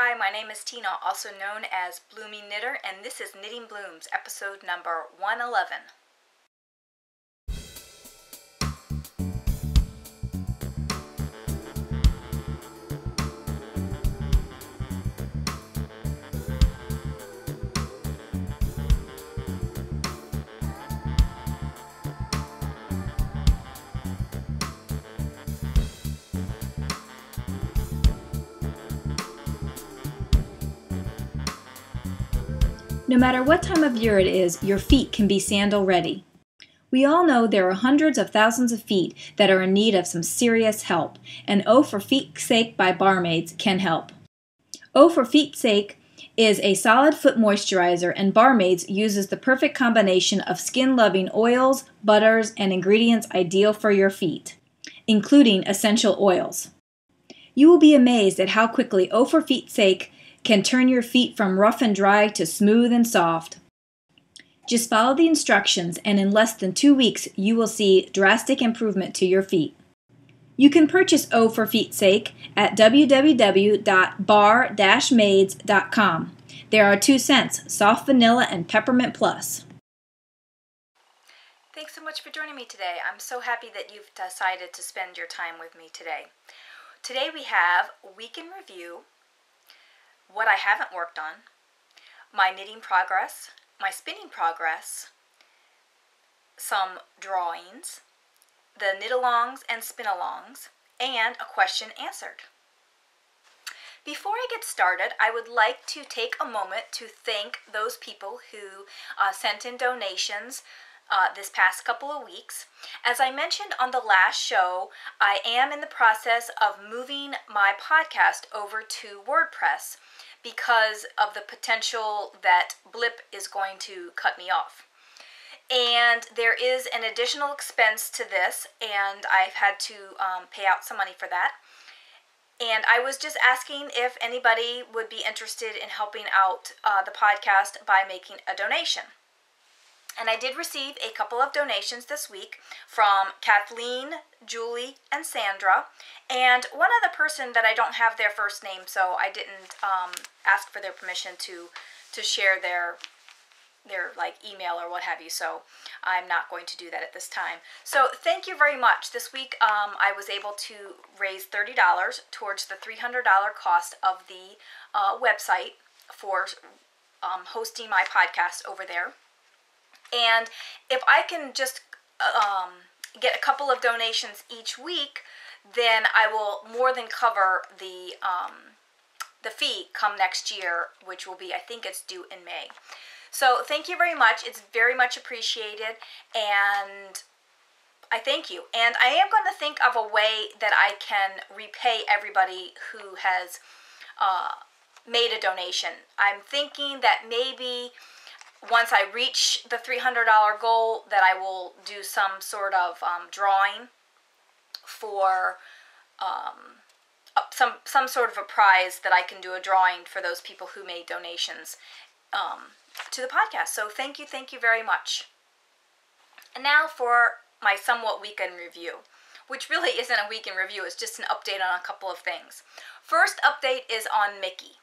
Hi, my name is Tina, also known as Bloomingknitter, and this is Knitting Blooms, episode number 111. No matter what time of year it is, your feet can be sandal ready. We all know there are hundreds of thousands of feet that are in need of some serious help, and Oh for Feet's Sake by Barmaids can help. Oh for Feet's Sake is a solid foot moisturizer, and Barmaids uses the perfect combination of skin-loving oils, butters, and ingredients ideal for your feet, including essential oils. You will be amazed at how quickly Oh for Feet's Sake can turn your feet from rough and dry to smooth and soft. Just follow the instructions, and in less than 2 weeks, you will see drastic improvement to your feet. You can purchase Oh for Feet's Sake at www.bar-maids.com. There are 2 scents, soft vanilla and peppermint plus. Thanks so much for joining me today. I'm so happy that you've decided to spend your time with me today. Today we have Week in Review, what I haven't worked on, my knitting progress, my spinning progress, some drawings, the Knitalongs and spin-alongs, and a question answered. Before I get started, I would like to take a moment to thank those people who sent in donations this past couple of weeks. As I mentioned on the last show, I am in the process of moving my podcast over to WordPress because of the potential that Blip is going to cut me off. And there is an additional expense to this, and I've had to pay out some money for that. And I was just asking if anybody would be interested in helping out the podcast by making a donation. And I did receive a couple of donations this week from Kathleen, Julie, and Sandra, and one other person that I don't have their first name, so I didn't ask for their permission to share their like email or what have you, so I'm not going to do that at this time. So thank you very much. This week I was able to raise $30 towards the $300 cost of the website for hosting my podcast over there. And if I can just get a couple of donations each week, then I will more than cover the fee come next year, which will be, I think it's due in May. So thank you very much. It's very much appreciated, and I thank you. And I am going to think of a way that I can repay everybody who has made a donation. I'm thinking that maybe once I reach the $300 goal, that I will do some sort of drawing for some sort of a prize, that I can do a drawing for those people who made donations to the podcast. So thank you very much. And now for my somewhat weekend review, which really isn't a weekend review, it's just an update on a couple of things. First update is on Mickey.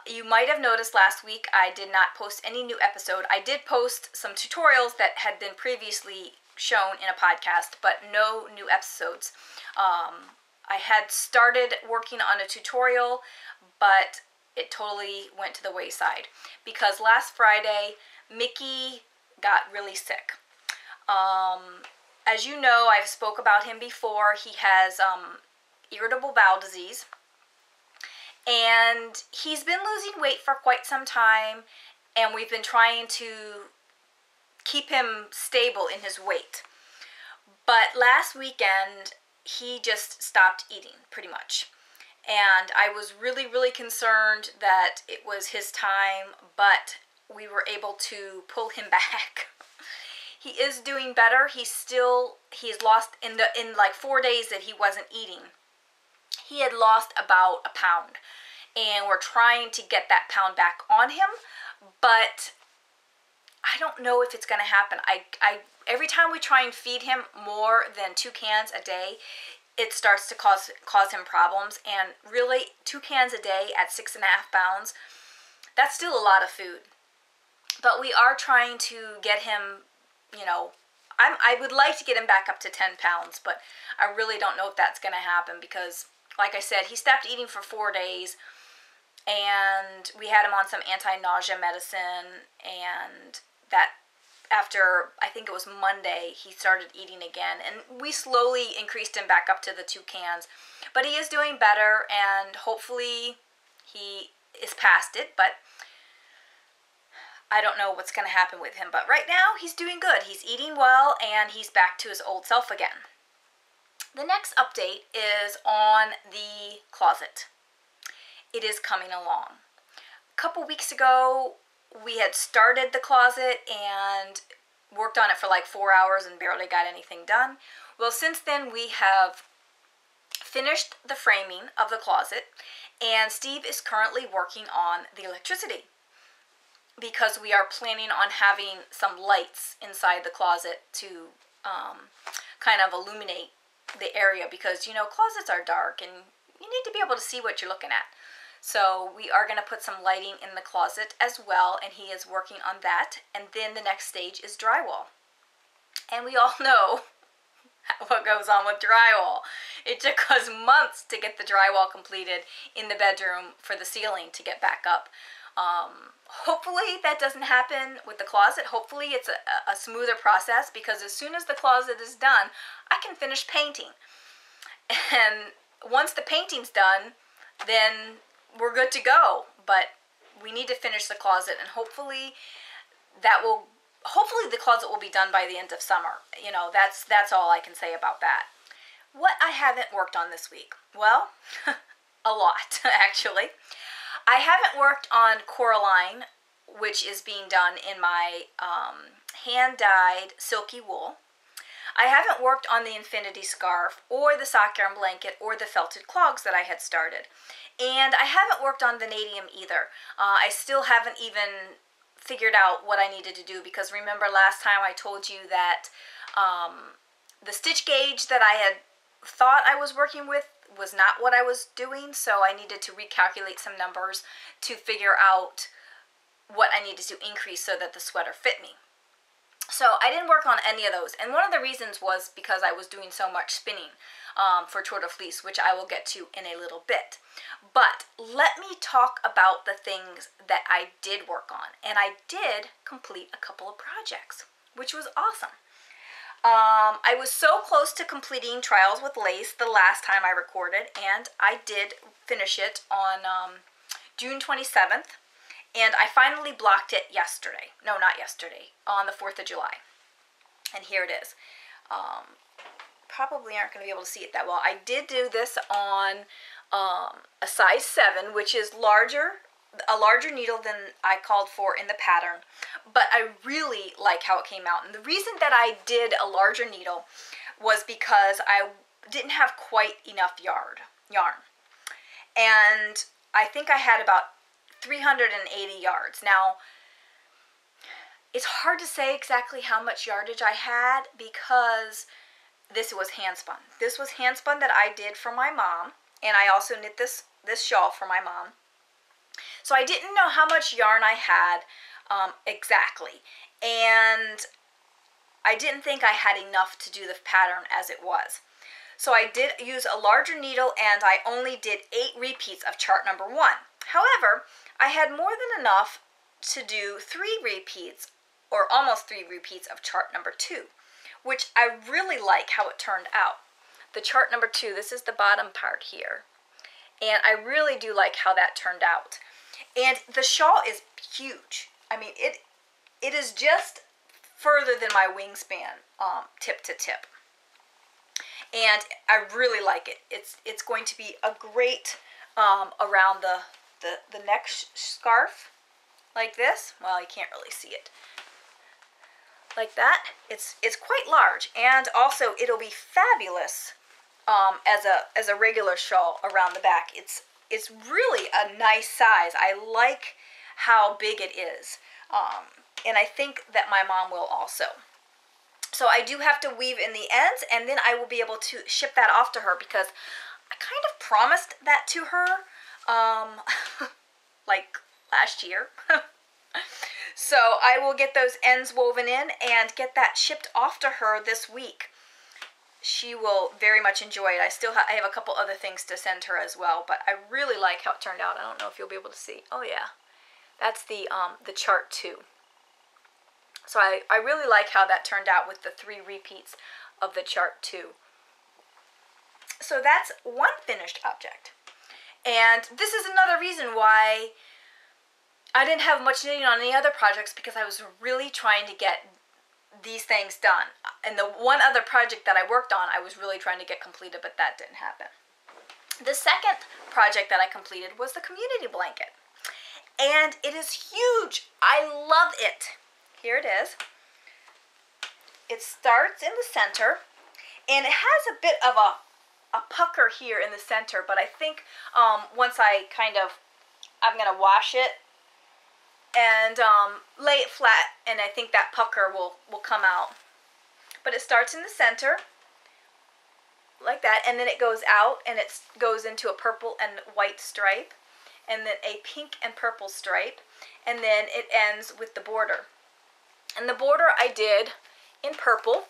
You might have noticed last week I did not post any new episode. I did post some tutorials that had been previously shown in a podcast, but no new episodes. I had started working on a tutorial, but it totally went to the wayside because last Friday Mickey got really sick. As you know, I've spoke about him before. He has irritable bowel disease. And he's been losing weight for quite some time, and we've been trying to keep him stable in his weight. But last weekend, he just stopped eating, pretty much. And I was really, really concerned that it was his time, but we were able to pull him back. He is doing better. He's lost, in like 4 days that he wasn't eating, he had lost about a pound, and we're trying to get that pound back on him, but I don't know if it's going to happen. Every time we try and feed him more than 2 cans a day, it starts to cause him problems. And really, 2 cans a day at 6.5 pounds, that's still a lot of food. But we are trying to get him, you know, I would like to get him back up to 10 pounds, but I really don't know if that's going to happen because, like I said, he stopped eating for 4 days, and we had him on some anti-nausea medicine, and that after, I think it was Monday, he started eating again, and we slowly increased him back up to the 2 cans, but he is doing better, and hopefully he is past it, but I don't know what's going to happen with him. But right now, he's doing good. He's eating well, and he's back to his old self again. The next update is on the closet. It is coming along. A couple weeks ago, we had started the closet and worked on it for like 4 hours and barely got anything done. Well, since then, we have finished the framing of the closet, and Steve is currently working on the electricity, because we are planning on having some lights inside the closet to kind of illuminate the area, because, you know, closets are dark and you need to be able to see what you're looking at. So we are going to put some lighting in the closet as well, and he is working on that. And then the next stage is drywall. And we all know what goes on with drywall. It took us months to get the drywall completed in the bedroom for the ceiling to get back up. Hopefully that doesn't happen with the closet. Hopefully it's a smoother process, because as soon as the closet is done, I can finish painting. And once the painting's done, then we're good to go. But we need to finish the closet, and hopefully the closet will be done by the end of summer. You know, that's all I can say about that. What I haven't worked on this week? Well, a lot, actually. I haven't worked on Coraline, which is being done in my hand-dyed silky wool. I haven't worked on the infinity scarf or the sock yarn blanket or the felted clogs that I had started. And I haven't worked on vanadium either. I still haven't even figured out what I needed to do, because remember last time I told you that the stitch gauge that I had thought I was working with was not what I was doing, so I needed to recalculate some numbers to figure out what I needed to increase so that the sweater fit me. So I didn't work on any of those, and one of the reasons was because I was doing so much spinning for Tour de Fleece, which I will get to in a little bit. But let me talk about the things that I did work on, and I did complete a couple of projects, which was awesome. I was so close to completing Trials with Lace the last time I recorded, and I did finish it on June 27th, and I finally blocked it yesterday. No, not yesterday, on the 4th of July. And here it is. Probably aren't going to be able to see it that well. I did do this on a size 7, which is a larger needle than I called for in the pattern, but I really like how it came out. And the reason that I did a larger needle was because I didn't have quite enough yarn. And I think I had about 380 yards. Now, it's hard to say exactly how much yardage I had, because this was hand spun. This was hand spun that I did for my mom, and I also knit this shawl for my mom. So I didn't know how much yarn I had exactly, and I didn't think I had enough to do the pattern as it was. So I did use a larger needle, and I only did 8 repeats of chart number 1. However, I had more than enough to do 3 repeats, or almost 3 repeats of chart number 2, which I really like how it turned out. The chart number 2, this is the bottom part here, and I really do like how that turned out. And the shawl is huge. I mean, it is just further than my wingspan, tip to tip. And I really like it. It's going to be a great around the neck scarf, like this. Well, you can't really see it. Like that. It's quite large, and also it'll be fabulous as a regular shawl around the back. It's really a nice size. I like how big it is, and I think that my mom will also. So I do have to weave in the ends, and then I will be able to ship that off to her because I kind of promised that to her like last year. So I will get those ends woven in and get that shipped off to her this week. She will very much enjoy it. I have a couple other things to send her as well, but I really like how it turned out. I don't know if you'll be able to see. Oh yeah, that's the chart 2. So I really like how that turned out with the 3 repeats of the chart 2. So that's one finished object. And this is another reason why I didn't have much knitting on any other projects, because I was really trying to get these things done. And the one other project that I worked on, I was really trying to get completed, but that didn't happen. The second project that I completed was the community blanket. And it is huge. I love it. Here it is. It starts in the center, and it has a bit of a pucker here in the center, but I think once I'm going to wash it and lay it flat, and I think that pucker will come out. But it starts in the center like that, and then it goes out, and it goes into a purple and white stripe, and then a pink and purple stripe, and then it ends with the border. And the border I did in purple,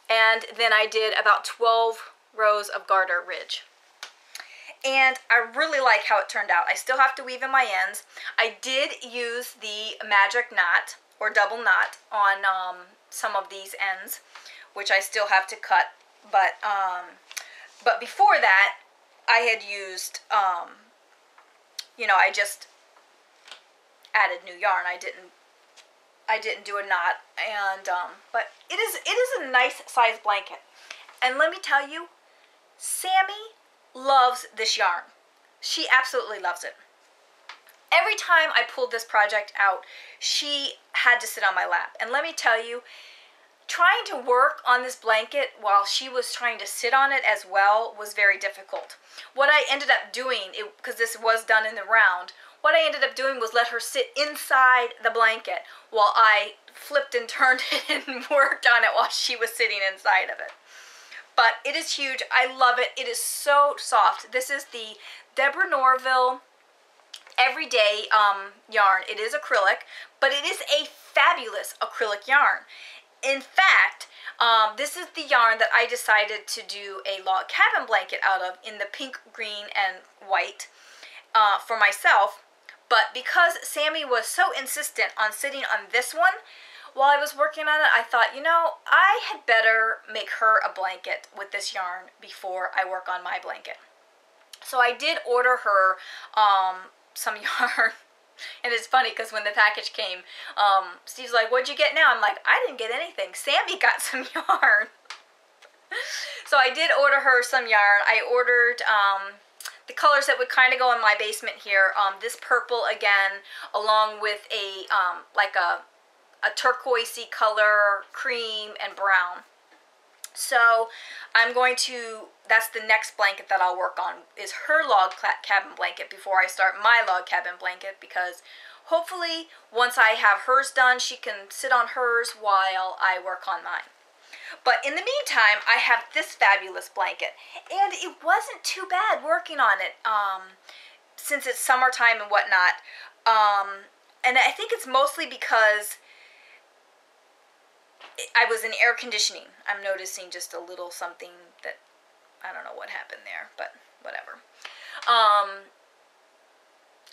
and then I did about 12 rows of garter ridge. And I really like how it turned out. I still have to weave in my ends. I did use the magic knot or double knot on some of these ends, which I still have to cut. But before that, I had used, I just added new yarn. I didn't do a knot, and but it is a nice size blanket. And let me tell you, Sammy loves this yarn. She absolutely loves it. Every time I pulled this project out, she had to sit on my lap. And let me tell you, trying to work on this blanket while she was trying to sit on it as well was very difficult. What I ended up doing, because this was done in the round, what I ended up doing was let her sit inside the blanket while I flipped and turned it and worked on it while she was sitting inside of it. But it is huge. I love it. It is so soft. This is the Deborah Norville Everyday yarn. It is acrylic, but it is a fabulous acrylic yarn. In fact, this is the yarn that I decided to do a log cabin blanket out of in the pink, green, and white for myself. But because Sammy was so insistent on sitting on this one, while I was working on it, I thought, I had better make her a blanket with this yarn before I work on my blanket. So I did order her some yarn. And it's funny because when the package came, Steve's like, "What'd you get now?" I'm like, "I didn't get anything. Sammy got some yarn." So I did order her some yarn. I ordered the colors that would kind of go in my basement here. This purple again, along with a turquoisey color, cream, and brown. So I'm going to, that's the next blanket that I'll work on, is her log cabin blanket before I start my log cabin blanket, because hopefully once I have hers done, she can sit on hers while I work on mine. But in the meantime, I have this fabulous blanket, and it wasn't too bad working on it since it's summertime and whatnot. And I think it's mostly because I was in air conditioning. I'm noticing just a little something that, I don't know what happened there, but whatever.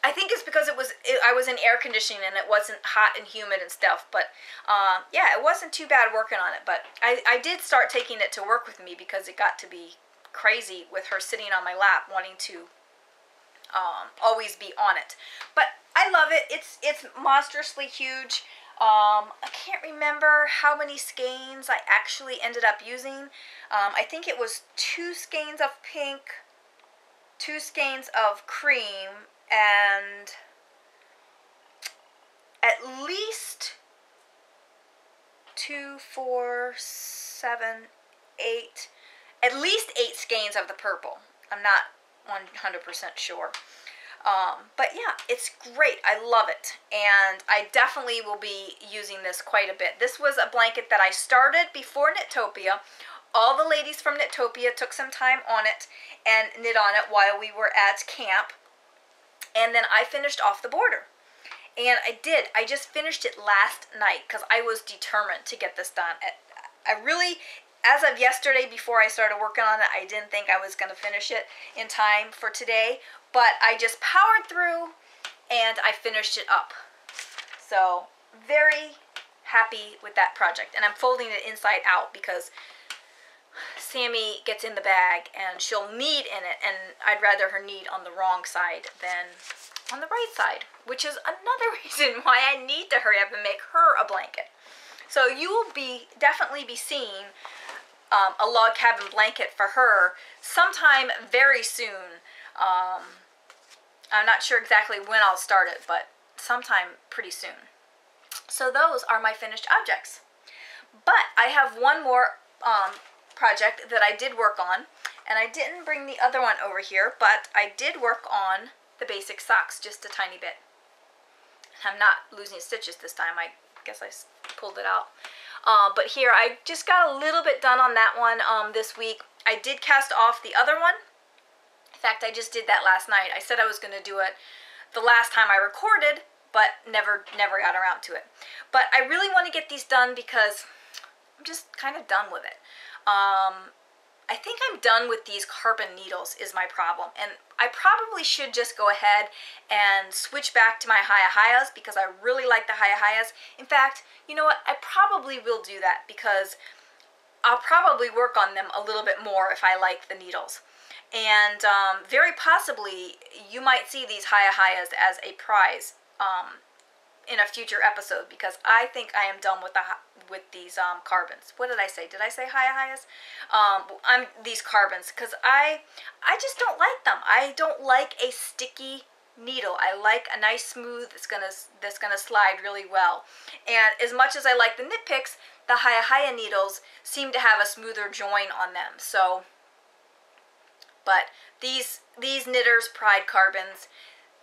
I think it's because I was in air conditioning and it wasn't hot and humid and stuff, but yeah, it wasn't too bad working on it. But I did start taking it to work with me because it got to be crazy with her sitting on my lap wanting to always be on it. But I love it. It's monstrously huge. I can't remember how many skeins I actually ended up using. I think it was 2 skeins of pink, 2 skeins of cream, and at least 2, 4, 7, 8, at least 8 skeins of the purple. I'm not 100% sure. But yeah, it's great. I love it. And I definitely will be using this quite a bit. This was a blanket that I started before Knitopia. All the ladies from Knitopia took some time on it and knit on it while we were at camp. And then I finished off the border. And I did. I just finished it last night because I was determined to get this done. I really, as of yesterday, before I started working on it, I didn't think I was going to finish it in time for today. But I just powered through and I finished it up. So, very happy with that project. And I'm folding it inside out because Sammy gets in the bag and she'll knead in it, and I'd rather her knead on the wrong side than on the right side, which is another reason why I need to hurry up and make her a blanket. So you will definitely be seeing a log cabin blanket for her sometime very soon. I'm not sure exactly when I'll start it, but sometime pretty soon. So those are my finished objects. But I have one more project that I did work on, and I didn't bring the other one over here, but I did work on the basic socks just a tiny bit. I'm not losing stitches this time. I guess I pulled it out. But here, I just got a little bit done on that one this week. I did cast off the other one. In fact, I just did that last night. I said I was going to do it the last time I recorded, but never got around to it. But I really want to get these done because I'm just kind of done with it. I think I'm done with these carbon needles is my problem, and I probably should just go ahead and switch back to my Hayahayas because I really like the Hayahayas. In fact, you know what, I probably will do that because I'll probably work on them a little bit more if I like the needles. And very possibly you might see these Hayahayas as a prize in a future episode because I think I am done with these carbons. What did I say? Did I say Hayahayas? These carbons because I just don't like them. I don't like a sticky needle. I like a nice smooth that's gonna slide really well. And as much as I like the knit picks, the Hayahaya needles seem to have a smoother join on them. So, but these Knitters Pride carbons,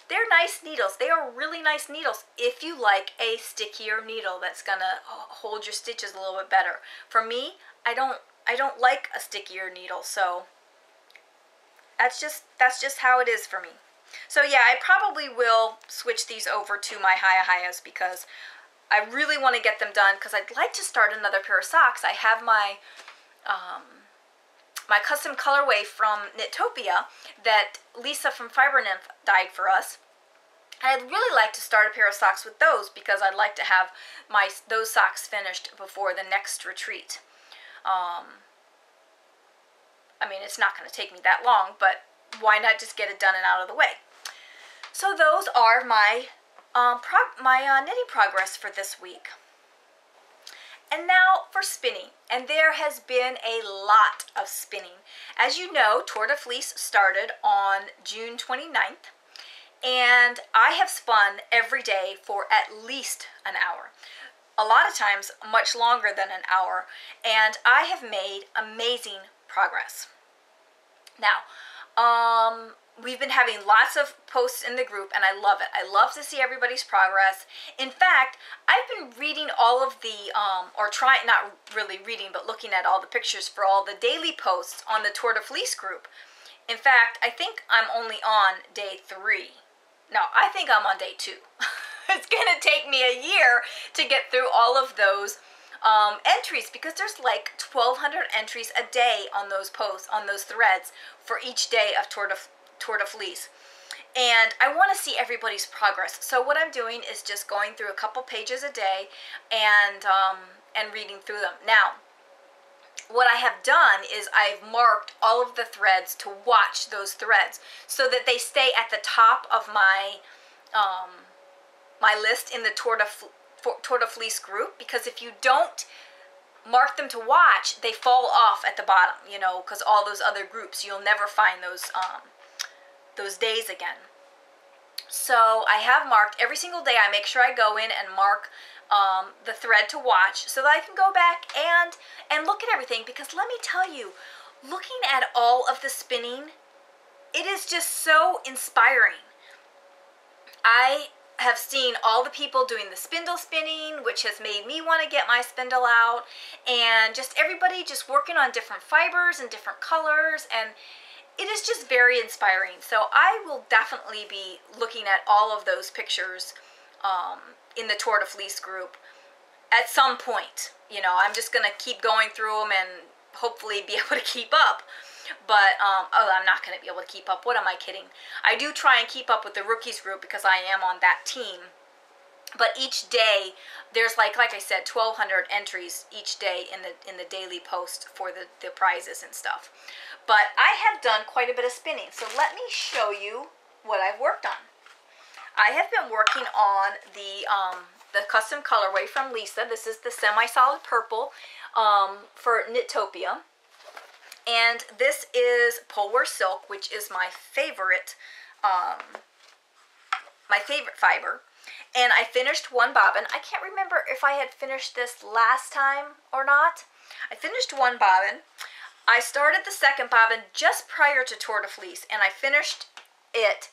they're nice needles. They are really nice needles if you like a stickier needle that's gonna hold your stitches a little bit better. For me, I don't like a stickier needle, so that's just how it is for me. So yeah, I probably will switch these over to my Hayahayas because I really want to get them done because I'd like to start another pair of socks. I have my my custom colorway from Knitopia that Lisa from Fiber Nymph dyed for us. I'd really like to start a pair of socks with those because I'd like to have those socks finished before the next retreat. I mean, it's not going to take me that long, but why not just get it done and out of the way? So those are my knitting progress for this week. And now for spinning, and there has been a lot of spinning. As you know, Tour de Fleece started on June 29th, and I have spun every day for at least an hour. A lot of times much longer than an hour, and I have made amazing progress. Now, we've been having lots of posts in the group, and I love it. I love to see everybody's progress. In fact, I've been reading all of the, not really reading, but looking at all the pictures for all the daily posts on the Tour de Fleece group. In fact, I think I'm only on day 3. No, I think I'm on day 2. It's going to take me a year to get through all of those entries because there's like 1,200 entries a day on those posts, on those threads for each day of Tour de Fleece. And I want to see everybody's progress. So what I'm doing is just going through a couple pages a day and reading through them. Now, what I have done is I've marked all of the threads to watch those threads so that they stay at the top of my my list in the Tour de Fleece group, because if you don't mark them to watch, they fall off at the bottom, you know, because all those other groups, you'll never find those days again. So I have marked every single day. I make sure I go in and mark the thread to watch so that I can go back and look at everything, because let me tell you, looking at all of the spinning, it is just so inspiring. I have seen all the people doing the spindle spinning, which has made me want to get my spindle out, and just everybody just working on different fibers and different colors, and it is just very inspiring. So I will definitely be looking at all of those pictures in the Tour de Fleece group at some point. You know, I'm just going to keep going through them and hopefully be able to keep up. But, oh, I'm not going to be able to keep up. What am I kidding? I do try and keep up with the rookies group because I am on that team. But each day, there's like I said, 1,200 entries each day in the daily post for the prizes and stuff. But I have done quite a bit of spinning. So let me show you what I've worked on. I have been working on the custom colorway from Lisa. This is the semi-solid purple for Knitopia. And this is Poleware Silk, which is my favorite fiber. And I finished one bobbin. I can't remember if I had finished this last time or not. I finished one bobbin. I started the second bobbin just prior to Tour de Fleece, and I finished it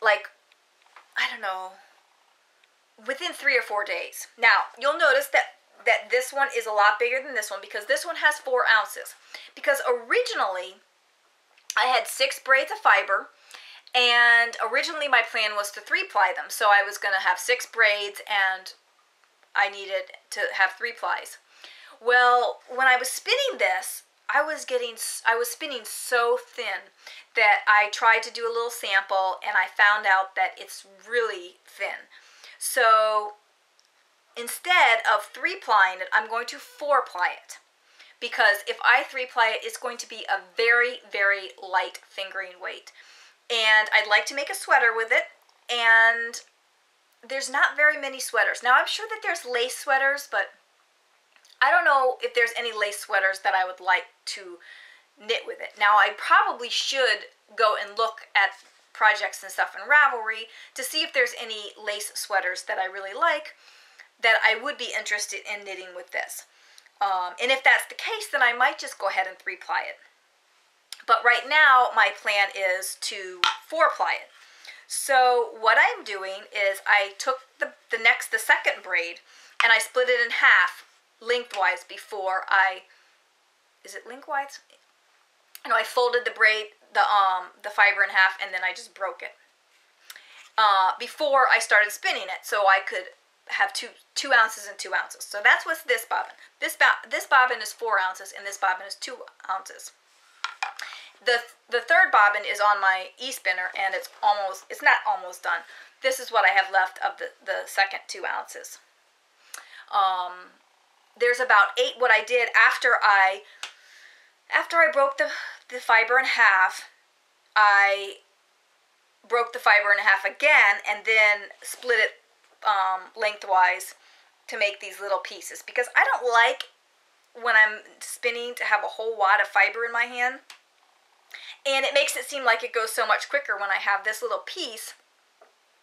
like, I don't know, within 3 or 4 days. Now, you'll notice that this one is a lot bigger than this one because this one has 4 ounces. Because originally, I had 6 braids of fiber, and originally my plan was to 3-ply them. So I was going to have 6 braids, and I needed to have 3 plies. Well, when I was spinning this, I was spinning so thin that I tried to do a little sample, and I found out that it's really thin. So instead of 3-plying it, I'm going to 4-ply it. Because if I 3-ply it, it's going to be a very, very light fingering weight. And I'd like to make a sweater with it, and there's not very many sweaters. Now, I'm sure that there's lace sweaters, but I don't know if there's any lace sweaters that I would like to knit with it. Now, I probably should go and look at projects and stuff in Ravelry to see if there's any lace sweaters that I really like that I would be interested in knitting with this. And if that's the case, then I might just go ahead and 3-ply it. But right now, my plan is to 4-ply it. So what I'm doing is I took the second braid and I split it in half lengthwise before is it lengthwise? No, I folded the braid, the fiber in half, and then I just broke it. Before I started spinning it, so I could have 2 ounces and 2 ounces. So that's what's this bobbin. This bobbin is 4 ounces, and this bobbin is 2 ounces. The third bobbin is on my e-spinner, and it's not almost done. This is what I have left of the second 2 ounces. There's about 8. What I did after I broke the fiber in half, I broke the fiber in half again, and then split it lengthwise to make these little pieces, because I don't like when I'm spinning to have a whole wad of fiber in my hand, and it makes it seem like it goes so much quicker when I have this little piece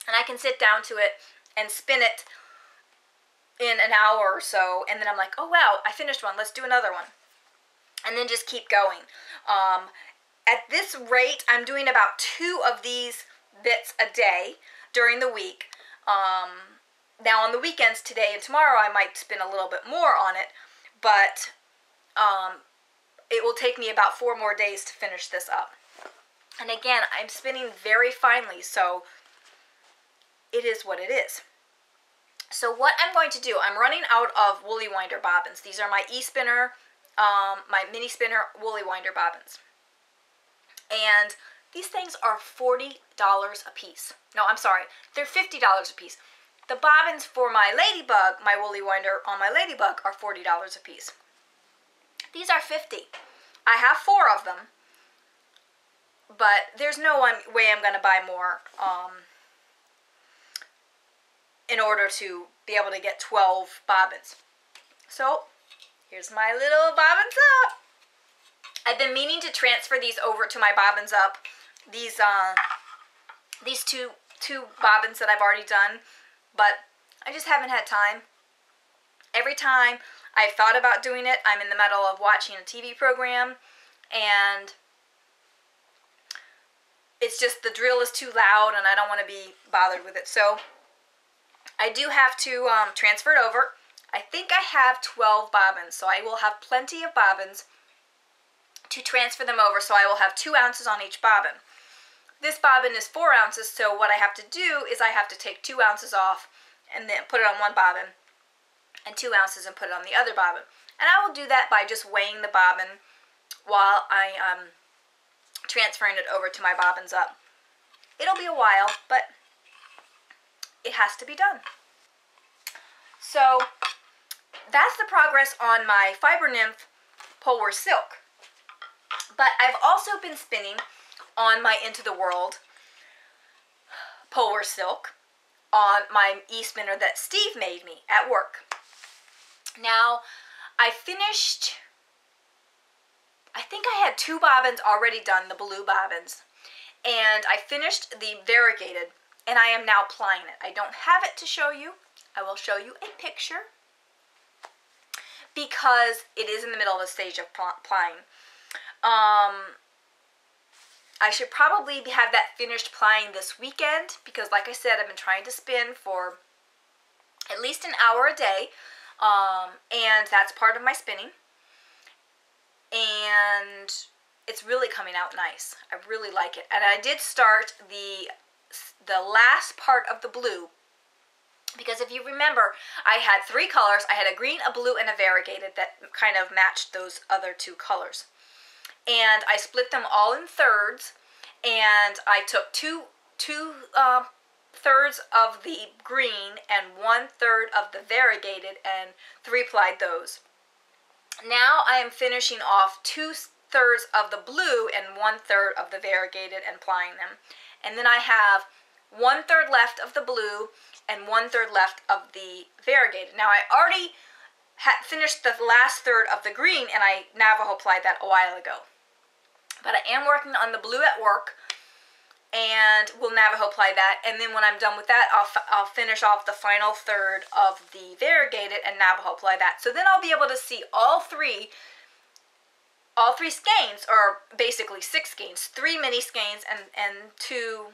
and I can sit down to it and spin it in an hour or so, and then I'm like, oh wow, I finished one, let's do another one, and then just keep going. At this rate, I'm doing about 2 of these bits a day during the week. Now on the weekends, today and tomorrow, I might spin a little bit more on it, but it will take me about 4 more days to finish this up. And again, I'm spinning very finely, so it is what it is. So what I'm going to do, I'm running out of woolly winder bobbins. These are my e-spinner, my mini spinner woolly winder bobbins. And these things are $40 a piece. No, I'm sorry, they're $50 a piece. The bobbins for my ladybug, my woolly winder on my ladybug, are $40 a piece. These are $50. I have 4 of them, but there's no way I'm going to buy more in order to be able to get 12 bobbins. So here's my little bobbins up. I've been meaning to transfer these over to my bobbins up. These two bobbins that I've already done, but I just haven't had time. Every time I've thought about doing it, I'm in the middle of watching a TV program, and it's just the drill is too loud and I don't want to be bothered with it. So I do have to transfer it over. I think I have 12 bobbins, so I will have plenty of bobbins to transfer them over, so I will have 2 ounces on each bobbin. This bobbin is 4 ounces, so what I have to do is I have to take 2 ounces off and then put it on one bobbin, and 2 ounces and put it on the other bobbin. And I will do that by just weighing the bobbin while I am transferring it over to my bobbins up. It'll be a while, but it has to be done. So that's the progress on my Fiber Nymph Poleware Silk. But I've also been spinning on my Into the World Poleware Silk on my e-spinner that Steve made me at work. Now, I finished, I think I had 2 bobbins already done, the blue bobbins, and I finished the variegated, and I am now plying it. I don't have it to show you. I will show you a picture because it is in the middle of a stage of plying. I should probably have that finished plying this weekend because, like I said, I've been trying to spin for at least an hour a day, and that's part of my spinning, and it's really coming out nice. I really like it. And I did start the last part of the blue because if you remember, I had 3 colors. I had a green, a blue, and a variegated that kind of matched those other 2 colors. And I split them all in thirds, and I took two thirds of the green and 1/3 of the variegated and 3-plied those. Now I am finishing off 2/3 of the blue and 1/3 of the variegated and plying them. And then I have 1/3 left of the blue and 1/3 left of the variegated. Now I already had finished the last third of the green and I Navajo plied that a while ago. But I am working on the blue at work and will Navajo ply that. And then when I'm done with that, I'll finish off the final third of the variegated and Navajo ply that. So then I'll be able to see all three skeins, or basically 6 skeins, 3 mini skeins and 2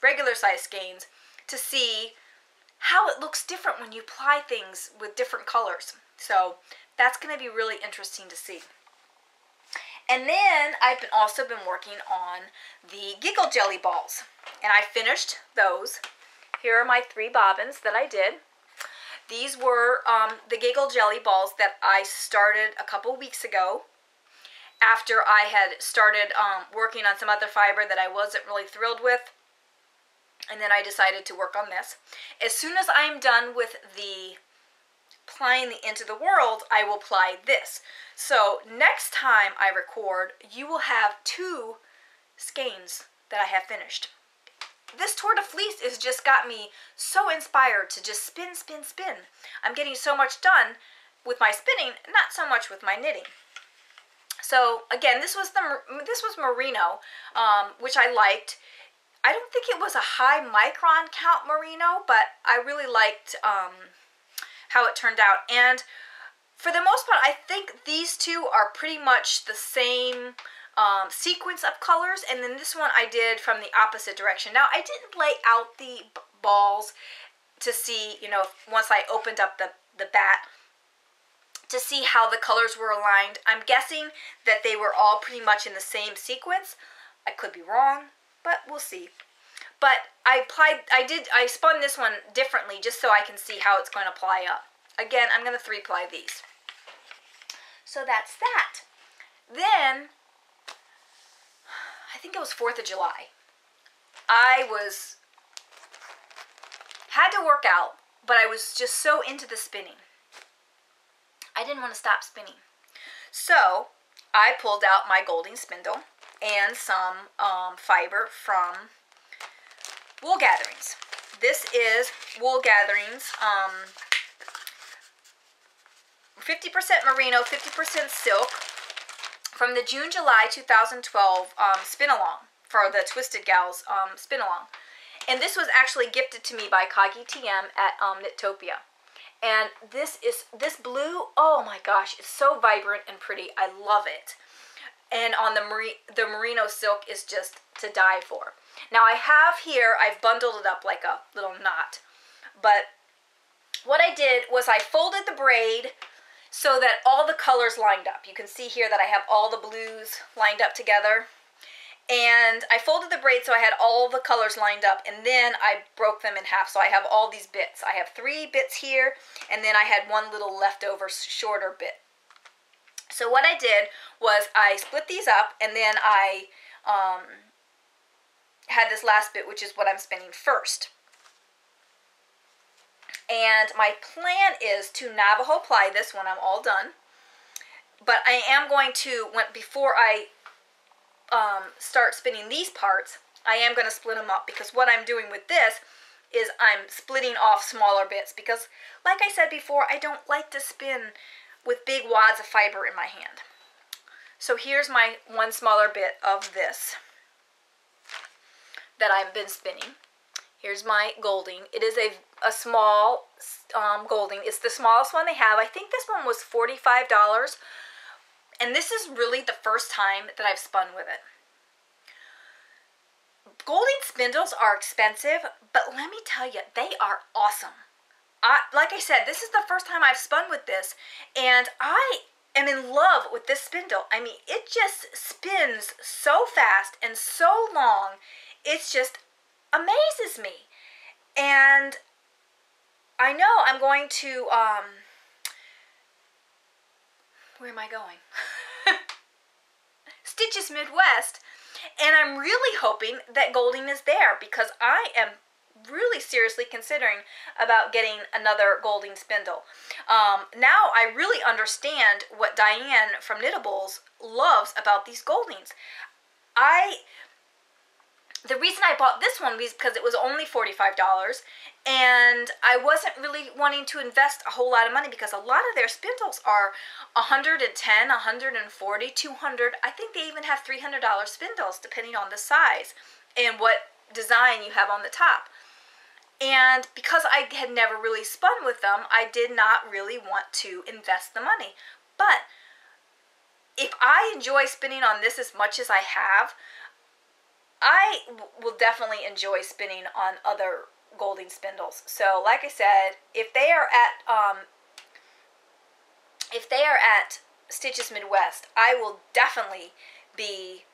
regular size skeins, to see how it looks different when you ply things with different colors. So that's going to be really interesting to see. And then I've also been working on the Giggle Jelly balls, and I finished those. Here are my 3 bobbins that I did. These were the Giggle Jelly balls that I started a couple weeks ago after I had started working on some other fiber that I wasn't really thrilled with, and then I decided to work on this. As soon as I'm done with the plying the Into the World, I will ply this. So next time I record, you will have 2 skeins that I have finished. This Tour de Fleece has just got me so inspired to just spin, spin, spin. I'm getting so much done with my spinning, not so much with my knitting. So again, this was merino, which I liked. I don't think it was a high micron count merino, but I really liked how it turned out. And for the most part, I think these 2 are pretty much the same sequence of colors, and then this one I did from the opposite direction. Now, I didn't lay out the balls to see, you know, once I opened up the bat, to see how the colors were aligned. I'm guessing that they were all pretty much in the same sequence. I could be wrong, but we'll see. But I spun this one differently just so I can see how it's going to ply up. Again, I'm going to 3-ply these. So that's that. Then, I think it was 4th of July. I had to work out, but I was just so into the spinning. I didn't want to stop spinning. So, I pulled out my Golding spindle and some fiber from Wool Gatherings. This is Wool Gatherings 50% merino, 50% silk from the June-July 2012 spin-along for the Twisted Gals spin-along. And this was actually gifted to me by Kagi TM at Knittopia. And this blue, oh my gosh, it's so vibrant and pretty. I love it. and on the merino silk is just to die for. Now I have here, I've bundled it up like a little knot, but what I did was I folded the braid so that all the colors lined up. You can see here that I have all the blues lined up together. And I folded the braid so I had all the colors lined up, and then I broke them in half. So I have all these bits. I have 3 bits here, and then I had one little leftover shorter bit. So what I did was I split these up, and then I had this last bit, which is what I'm spinning first. And my plan is to Navajo ply this when I'm all done. But I am going to, before I start spinning these parts, I am going to split them up, because what I'm doing with this is I'm splitting off smaller bits, because like I said before, I don't like to spin with big wads of fiber in my hand. So here's my one smaller bit of this that I've been spinning. Here's my golding. It is a small golding. It's the smallest one they have. I think this one was $45. And this is really the first time that I've spun with it. Golding spindles are expensive, but let me tell you, they are awesome. Like I said, this is the first time I've spun with this, and I am in love with this spindle. I mean, it just spins so fast and so long. It's just amazes me. And I know I'm going to, where am I going? Stitches Midwest, and I'm really hoping that Golding is there, because I am really seriously considering about getting another Golding spindle. Now I really understand what Diane from Knittables loves about these Goldings. The reason I bought this one was because it was only $45, and I wasn't really wanting to invest a whole lot of money, because a lot of their spindles are $110, $140, $200. I think they even have $300 spindles, depending on the size and what design you have on the top. And because I had never really spun with them, I did not really want to invest the money. But if I enjoy spinning on this as much as I have, I will definitely enjoy spinning on other Golding spindles. So, like I said, if they are at Stitches Midwest, I will definitely be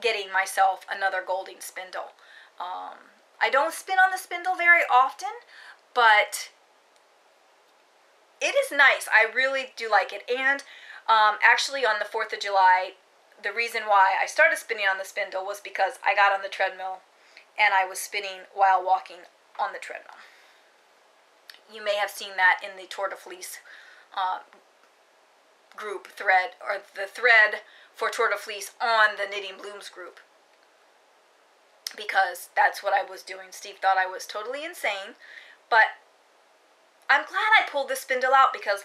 getting myself another Golding spindle. I don't spin on the spindle very often, but it is nice. I really do like it. And actually on the 4th of July, the reason why I started spinning on the spindle was because I got on the treadmill and I was spinning while walking on the treadmill. You may have seen that in the Tour de Fleece group thread, or the thread for Tour de Fleece on the Knitting Blooms group, because that's what I was doing. Steve thought I was totally insane, but I'm glad I pulled this spindle out, because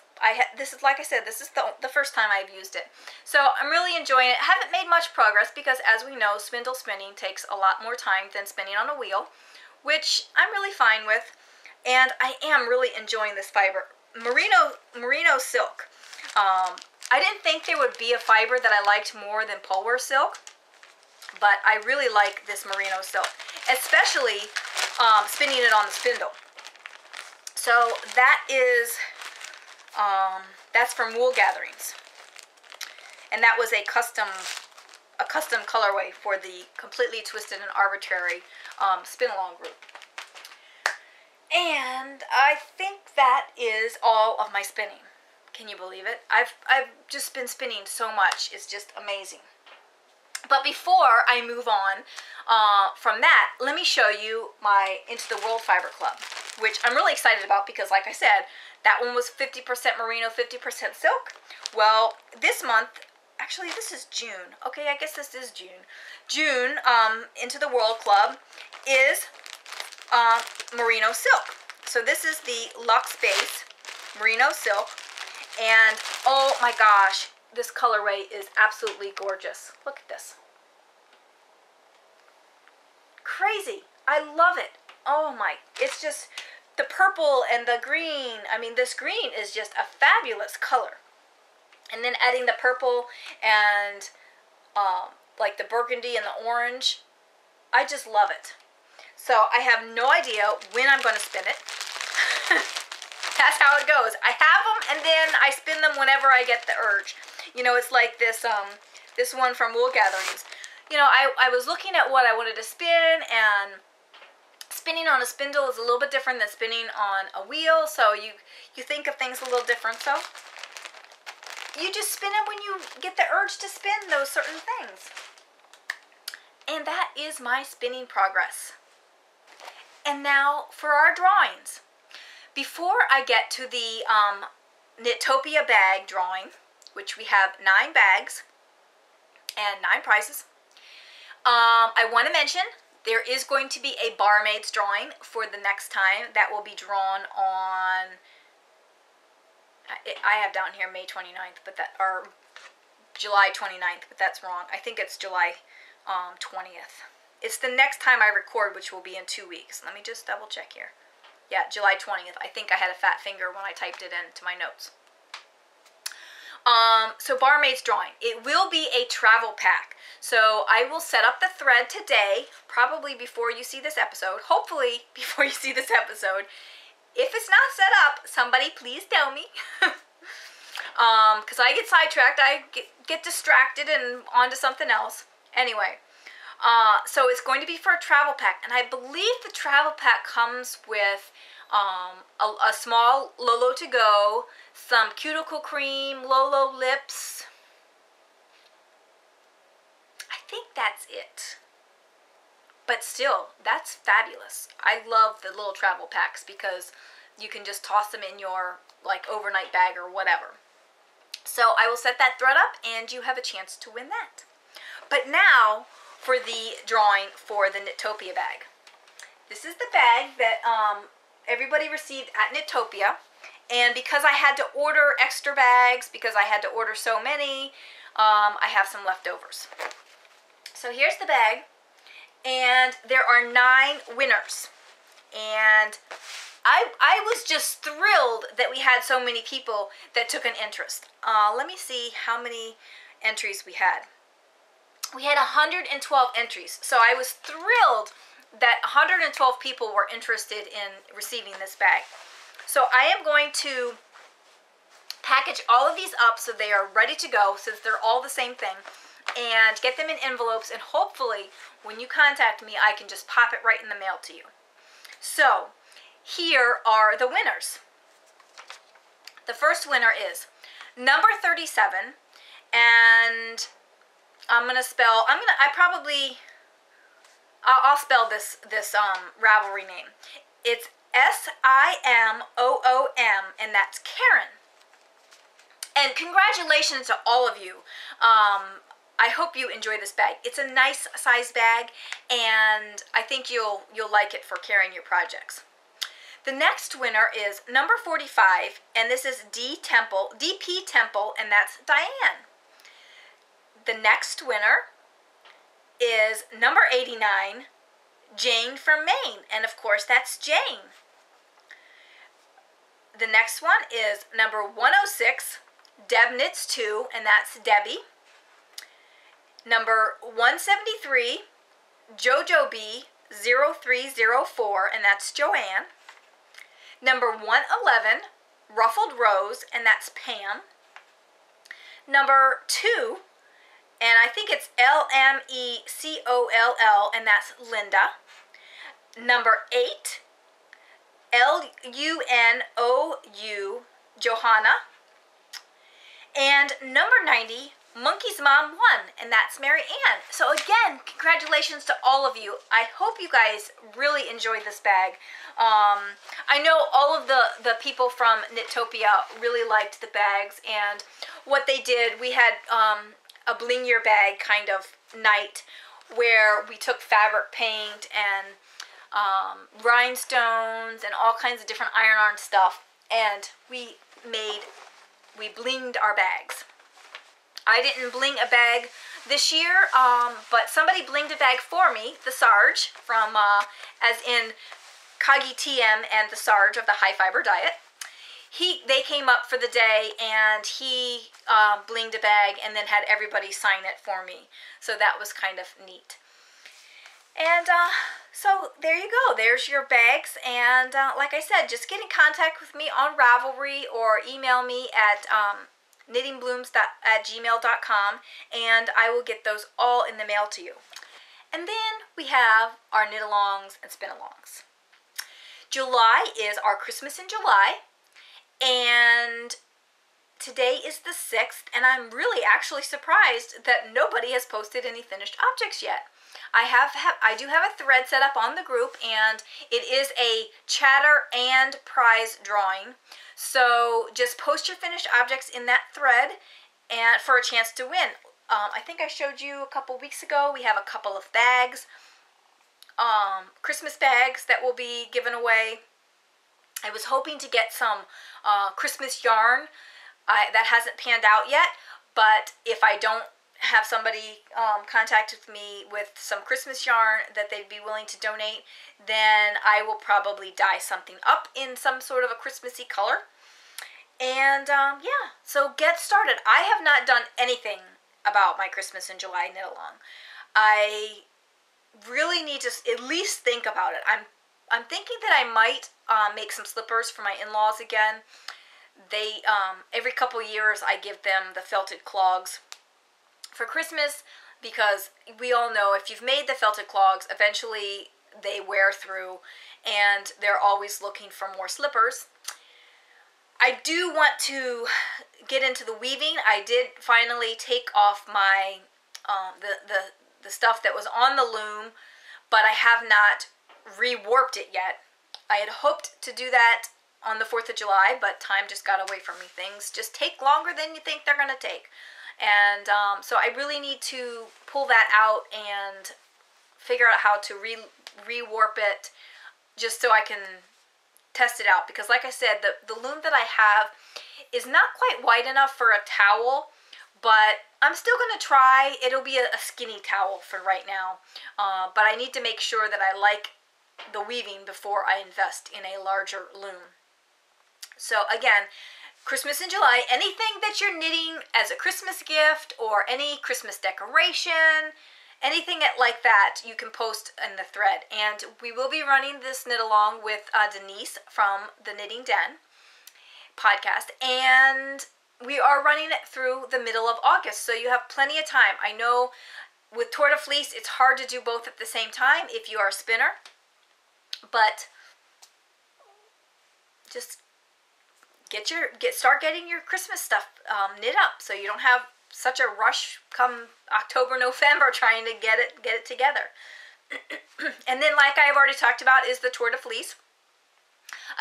this is, like I said, this is the first time I've used it. So I'm really enjoying it. Haven't made much progress, because as we know, spindle spinning takes a lot more time than spinning on a wheel, which I'm really fine with. And I am really enjoying this fiber. Merino silk. I didn't think there would be a fiber that I liked more than poleware silk, but I really like this merino silk, especially spinning it on the spindle. So that is, that's from Wool Gatherings, and that was a custom colorway for the Completely Twisted and Arbitrary spin-along group. And I think that is all of my spinning. Can you believe it? I've just been spinning so much. It's just amazing. But before I move on from that, let me show you my Into the World Fiber Club, which I'm really excited about, because like I said, that one was 50% merino, 50% silk. Well, this month, actually this is June. Okay, I guess this is June. June, Into the World Club is merino silk. So this is the Luxe Base merino silk, and oh my gosh, this colorway is absolutely gorgeous. Look at this. Crazy. I love it. Oh my, it's just the purple and the green. I mean, this green is just a fabulous color. And then adding the purple and like the burgundy and the orange. I just love it. So I have no idea when I'm going to spin it. That's how it goes. I have them and then I spin them whenever I get the urge. You know, it's like this this one from Wool Gatherings. You know, I was looking at what I wanted to spin, and spinning on a spindle is a little bit different than spinning on a wheel, so you think of things a little different. So you just spin it when you get the urge to spin those certain things. And that is my spinning progress. And now for our drawings. Before I get to the Knitopia bag drawing, which we have 9 bags and 9 prizes, I want to mention there is going to be a barmaid's drawing for the next time. That will be drawn on, I have down here May 29th, but that, or July 29th, but that's wrong. I think it's July 20th. It's the next time I record, which will be in 2 weeks. Let me just double check here. Yeah, July 20th. I think I had a fat finger when I typed it into my notes. So barmaid's drawing. It will be a travel pack. So I will set up the thread today, probably before you see this episode. Hopefully before you see this episode. If it's not set up, somebody please tell me. Because I get sidetracked. I get distracted and onto something else. Anyway. So it's going to be for a travel pack, and I believe the travel pack comes with a small Lolo to go, some cuticle cream, Lolo lips. I think that's it. But still, that's fabulous. I love the little travel packs because you can just toss them in your like overnight bag or whatever. So I will set that thread up, and you have a chance to win that. But now for the drawing for the Knitopia bag. This is the bag that everybody received at Knitopia, and because I had to order extra bags, because I had to order so many, I have some leftovers. So here's the bag, and there are 9 winners, and I was just thrilled that we had so many people that took an interest. Let me see how many entries we had. We had 112 entries, so I was thrilled that 112 people were interested in receiving this bag. So I am going to package all of these up so they are ready to go, since they're all the same thing, and get them in envelopes, and hopefully when you contact me I can just pop it right in the mail to you. So here are the winners. The first winner is number 37, and I'll spell this Ravelry name. It's Simoom, and that's Karen. And congratulations to all of you. I hope you enjoy this bag. It's a nice size bag, and I think you'll like it for carrying your projects. The next winner is number 45, and this is DP Temple, and that's Diane. The next winner is number 89, Jane from Maine, and of course that's Jane. The next one is number 106, Deb Knits 2, and that's Debbie. Number 173, Jojo B 0304, and that's Joanne. Number 111, Ruffled Rose, and that's Pam. Number 2, and I think it's LMECOLL, and that's Linda. Number 8, LUNOU, Johanna. And number 90, Monkey's Mom 1, and that's Mary Ann. So again, congratulations to all of you. I hope you guys really enjoyed this bag. I know all of the people from Knitopia really liked the bags, and what they did, we had a bling your bag kind of night where we took fabric paint and rhinestones and all kinds of different iron-on stuff, and we blinged our bags. I didn't bling a bag this year, but somebody blinged a bag for me, the Sarge, from, as in Kagi TM and the Sarge of the High Fiber Diet. they came up for the day, and he blinged a bag and then had everybody sign it for me. So that was kind of neat. And so there you go. There's your bags. And like I said, just get in contact with me on Ravelry or email me at knittingblooms@gmail.com, and I will get those all in the mail to you. And then we have our Knitalongs and Spin-alongs. July is our Christmas in July, and today is the 6th, and I'm really actually surprised that nobody has posted any finished objects yet. I do have a thread set up on the group, and it is a chatter and prize drawing. So just post your finished objects in that thread and for a chance to win. I think I showed you a couple weeks ago. We have a couple of bags, Christmas bags that will be given away. I was hoping to get some Christmas yarn. That hasn't panned out yet, but if I don't have somebody contact with me with some Christmas yarn that they'd be willing to donate, then I will probably dye something up in some sort of a Christmassy color. And yeah, so get started. I have not done anything about my Christmas in July knit-along. I really need to at least think about it. I'm thinking that I might make some slippers for my in-laws again. They every couple years I give them the felted clogs for Christmas, because we all know if you've made the felted clogs, eventually they wear through and they're always looking for more slippers. I do want to get into the weaving. I did finally take off my the stuff that was on the loom, but I have not rewarped it yet. I had hoped to do that on the 4th of July, but time just got away from me. Things just take longer than you think they're going to take. And so I really need to pull that out and figure out how to rewarp it, just so I can test it out. Because like I said, the loom that I have is not quite wide enough for a towel, but I'm still going to try. It'll be a skinny towel for right now, but I need to make sure that I like the weaving before I invest in a larger loom. So again, Christmas in July, anything that you're knitting as a Christmas gift or any Christmas decoration, anything like that, you can post in the thread. And we will be running this knit along with Denise from the Knitting Den podcast, and we are running it through the middle of August, so you have plenty of time. I know with Tour de Fleece, it's hard to do both at the same time if you are a spinner, but just start getting your Christmas stuff knit up, so you don't have such a rush come October, November trying to get it together. And then, like I've already talked about, is the Tour de Fleece.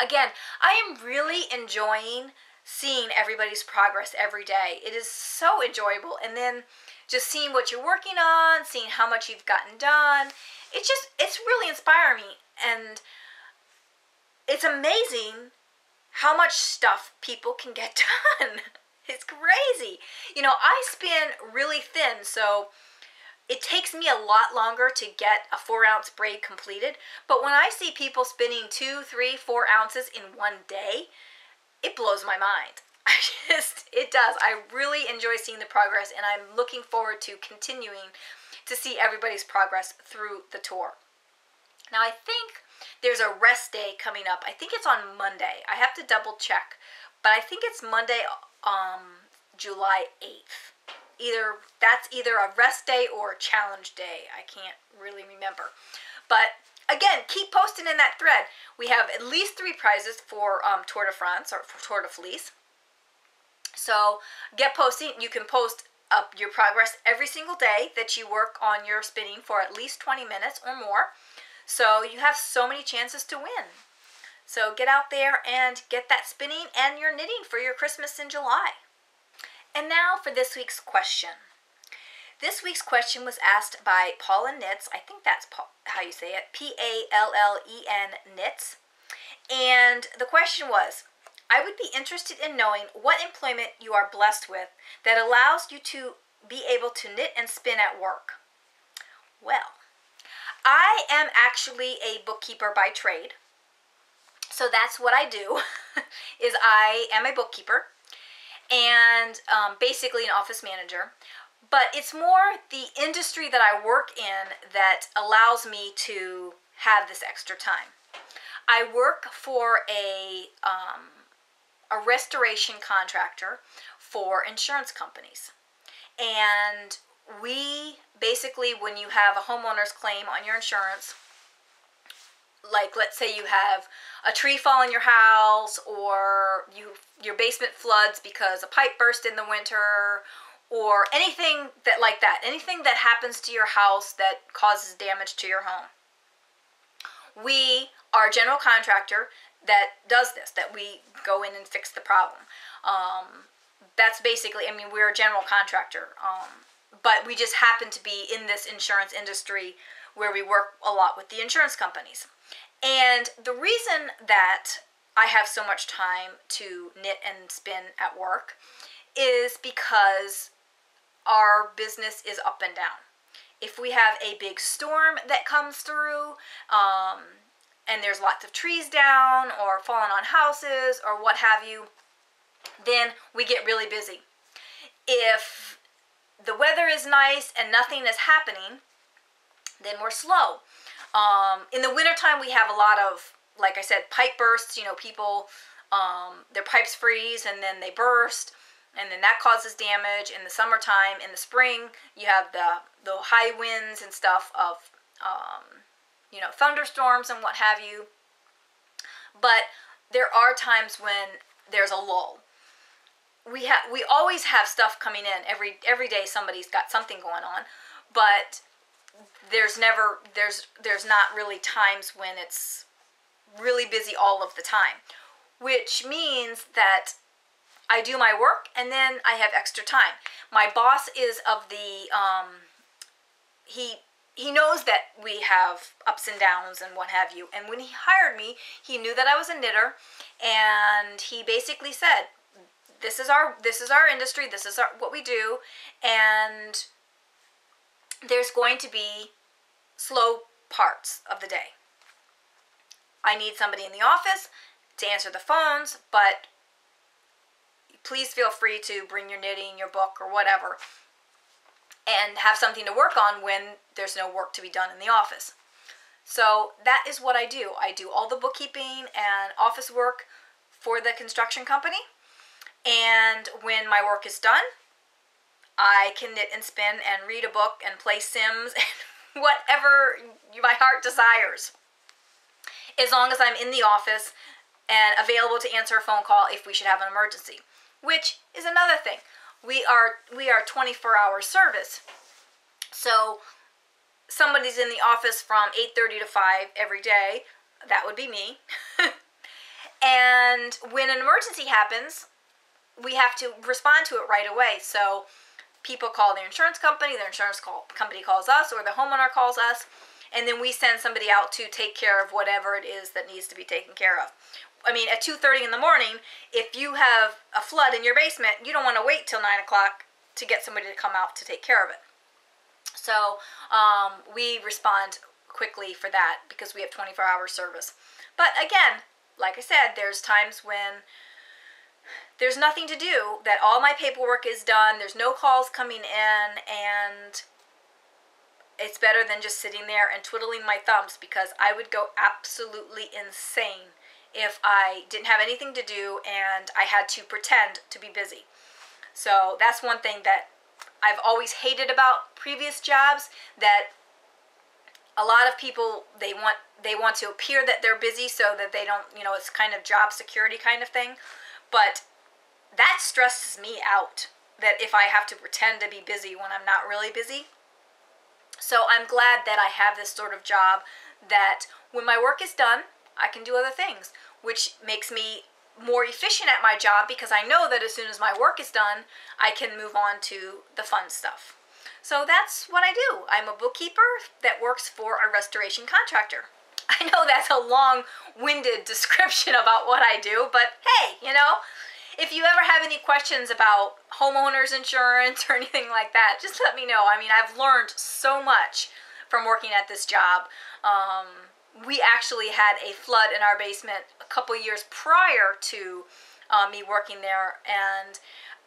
Again, I am really enjoying seeing everybody's progress every day. It is so enjoyable. And then just seeing what you're working on, seeing how much you've gotten done. It's really inspiring me. And it's amazing how much stuff people can get done. It's crazy. You know, I spin really thin, so it takes me a lot longer to get a 4-ounce braid completed. But when I see people spinning 2, 3, 4 ounces in one day, it blows my mind. It does. I really enjoy seeing the progress, and I'm looking forward to continuing to see everybody's progress through the tour. Now, I think there's a rest day coming up. I think it's on Monday. I have to double check, but I think it's Monday, July 8th. That's either a rest day or a challenge day. I can't really remember. But again, keep posting in that thread. We have at least 3 prizes for Tour de France or for Tour de Fleece. So get posting. You can post up your progress every single day that you work on your spinning for at least 20 minutes or more. So you have so many chances to win. So get out there and get that spinning and your knitting for your Christmas in July. And now for this week's question. This week's question was asked by Paula Knits. I think that's how you say it. P-A-L-L-E-N Knits. And the question was, I would be interested in knowing what employment you are blessed with that allows you to be able to knit and spin at work. Well, I am actually a bookkeeper by trade. So that's what I do. is I am a bookkeeper and basically an office manager. But it's more the industry that I work in that allows me to have this extra time. I work for a restoration contractor for insurance companies. And we basically, when you have a homeowner's claim on your insurance, like let's say you have a tree fall in your house, or your basement floods because a pipe burst in the winter, or anything anything that happens to your house that causes damage to your home. We are a general contractor that does this, that we go in and fix the problem. That's basically, I mean, we're a general contractor, but we just happen to be in this insurance industry where we work a lot with the insurance companies. And the reason that I have so much time to knit and spin at work is because our business is up and down. If we have a big storm that comes through, and there's lots of trees down or falling on houses or what have you, then we get really busy. If the weather is nice and nothing is happening, then we're slow. In the wintertime, we have a lot of, like I said, pipe bursts. You know, people, their pipes freeze and then they burst, and then that causes damage. In the summertime, in the spring, you have the high winds and stuff of, you know, thunderstorms and what have you. But there are times when there's a lull. We always have stuff coming in. Every day somebody's got something going on, but there's not really times when it's really busy all of the time, which means that I do my work and then I have extra time. My boss is of the he knows that we have ups and downs and what have you. And when he hired me, he knew that I was a knitter, and he basically said, this is our industry, this is what we do, and there's going to be slow parts of the day. I need somebody in the office to answer the phones, but please feel free to bring your knitting, your book, or whatever, and have something to work on when there's no work to be done in the office. So that is what I do. I do all the bookkeeping and office work for the construction company. And when my work is done, I can knit and spin and read a book and play Sims and whatever my heart desires, as long as I'm in the office and available to answer a phone call if we should have an emergency, which is another thing. We are 24-hour service, so somebody's in the office from 8:30 to 5 every day. That would be me. And when an emergency happens, we have to respond to it right away. So people call their insurance company, their insurance company calls us, or the homeowner calls us, and then we send somebody out to take care of whatever it is that needs to be taken care of. I mean, at 2:30 in the morning, if you have a flood in your basement, you don't want to wait till 9 o'clock to get somebody to come out to take care of it. So we respond quickly for that because we have 24-hour service. But again, like I said, there's times when there's nothing to do, that all my paperwork is done, there's no calls coming in, and it's better than just sitting there and twiddling my thumbs, because I would go absolutely insane if I didn't have anything to do and I had to pretend to be busy. So that's one thing that I've always hated about previous jobs, that a lot of people, they want to appear that they're busy so that they don't, you know, it's kind of job security kind of thing. But that stresses me out, that if I have to pretend to be busy when I'm not really busy. So I'm glad that I have this sort of job that when my work is done, I can do other things, which makes me more efficient at my job, because I know that as soon as my work is done, I can move on to the fun stuff. So that's what I do. I'm a bookkeeper that works for a restoration contractor. I know that's a long-winded description about what I do, but hey, you know, if you ever have any questions about homeowners insurance or anything like that, just let me know. I mean, I've learned so much from working at this job. we actually had a flood in our basement a couple years prior to me working there, and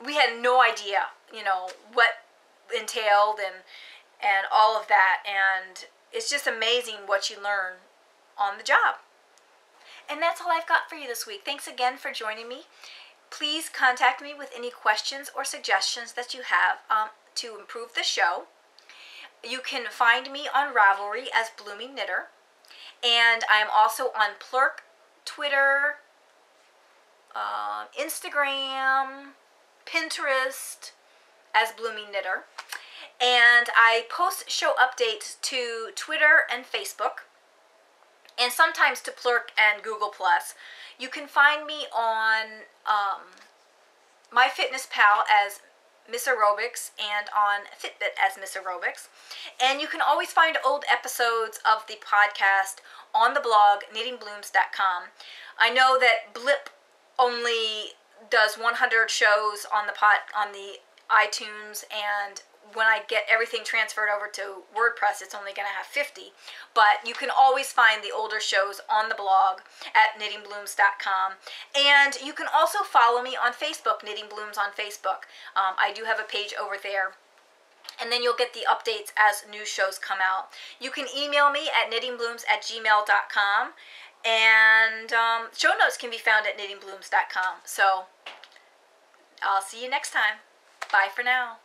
we had no idea, you know, what entailed and all of that, and it's just amazing what you learn on the job. And that's all I've got for you this week. Thanks again for joining me. Please contact me with any questions or suggestions that you have to improve the show. You can find me on Ravelry as Bloomingknitter, and I'm also on Plurk, Twitter, Instagram, Pinterest as Bloomingknitter. And I post show updates to Twitter and Facebook, and sometimes to Plurk and Google+. You can find me on MyFitnessPal as Miss Aerobics and on Fitbit as Miss Aerobics. And you can always find old episodes of the podcast on the blog knittingblooms.com. I know that Blip only does 100 shows on the iTunes, and when I get everything transferred over to WordPress, it's only going to have 50. But you can always find the older shows on the blog at knittingblooms.com. And you can also follow me on Facebook, Knitting Blooms on Facebook. I do have a page over there. And then you'll get the updates as new shows come out. You can email me at knittingblooms@gmail.com. And show notes can be found at knittingblooms.com. So I'll see you next time. Bye for now.